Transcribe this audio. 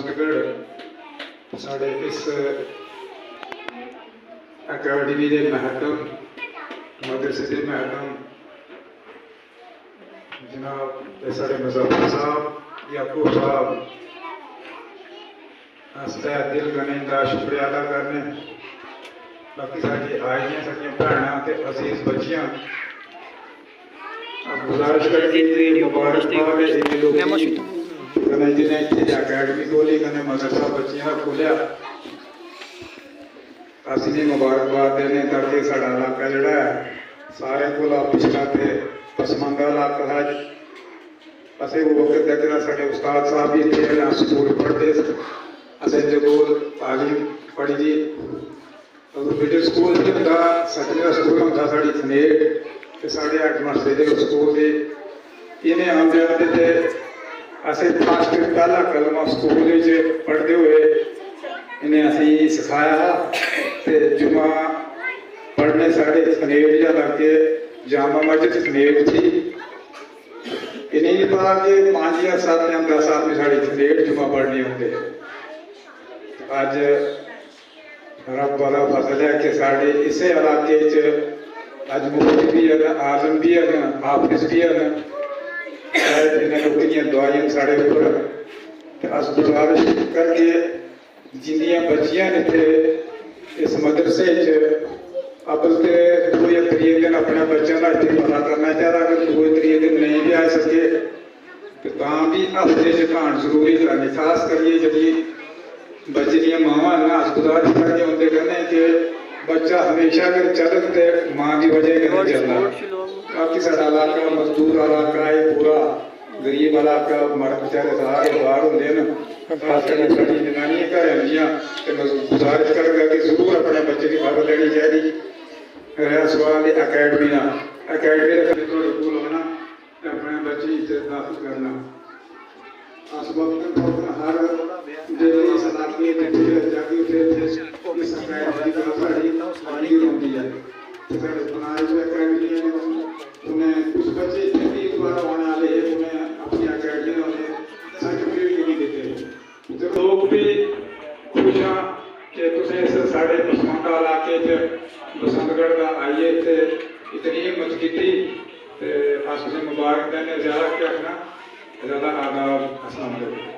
बसंतगढ़ साढ़े इस अकाडमी के महकम मदरसे के महकम जनाब साढ़े मुज़फ़्फ़र साहब याकूब साहब हंसता दिल कने का शुक्रिया अदा करने। बाकी साड़ी आईया साड़ियाँ भैन ते अजीज बच्चियां गुजारिश करती मुबारकबाद कने जिन्हें इतने अकाडमी खोली कने मदरसा बच्चियां खोलिया असी भी मुबारकबाद देने ताकि साड़ा इलाका जोड़ा है सारे को पिछड़ा थे पसमानदा इलाका है। असं वो वक्त देखना साढ़े उस्ताद साहब भी इतने स्कूल पढ़ते असं जो तालीम पढ़ी जी मिडिल स्कूल भी होंगे सतवें स्कूल होंगे साड़ी खनेर साढ़े 8 मरसे के स्कूल के इन्हें आंदे आते असें फर्स्ट पहला कलमा स्कूल पढ़ते हुए इन्हें असी सिखाया तो जुमा पढ़ने साढ़े खनेर या लागे जामा मस्जिद खनेर थी। इन्हें नहीं पता कि 5 या 7 या 10 आदमी साड़ी खनेर जुमा पढ़ने होंगे। अज रब वाला फजल है कि साढ़े इस इलाके अज मुफ्ती भी है आलम भी है हाफिज भी है जिन्हें दवाइयां साढ़े उपर अस गुजारिश करके जिंदियां बच्चियां ने थे इस मदरसे अबल तो 2 या 3 दिन अपने बच्चों का इतने पता करना चाहिए। अगर 2 या 3 दिन नहीं भी आ सके तो भी हफ्ते घाण जरूरी करानी खास करिए जी बच्चे दियाँ मावां ना अस गुजारिश करके उनके कहने कि बच्चा हमेशा अगर चलत तो माँ की वजह कहीं चलना। बाकी साड़ा इलाका मजदूर इलाका है पूरा गरीब इलाका मर्द बेचारे सारे बाहर होंगे न खासकर साड़ी जनानियां घर आंदियां गुजारिश करेगा कि जरूर अपने बच्चे की खबर लेनी चाहिए। रहा सवाल अकैडमी का अकैडमी थोड़े कोल आना अपने बच्चे इतने दाखिल करना अस वक्त हर इस इलाके जाके इस अकैडमी का साड़ी होती है बनाए हुए अकैडमी उन्हें कुछ बच्चे इतने भी दोबारा आने वाले हैं उन्हें अपनी अकैडमी वाले सर्टिफिकेट भी नहीं देते। तो लोग भी खुश हाँ कि तुसें इस साढ़े पसमानदा इलाके बसंतगढ़ का आइए थे इतनी हिम्मत की अस मुबारक देने ज़्यादा क्या रखना ज़्यादा आदाब। अस्सलाम वालेकुम।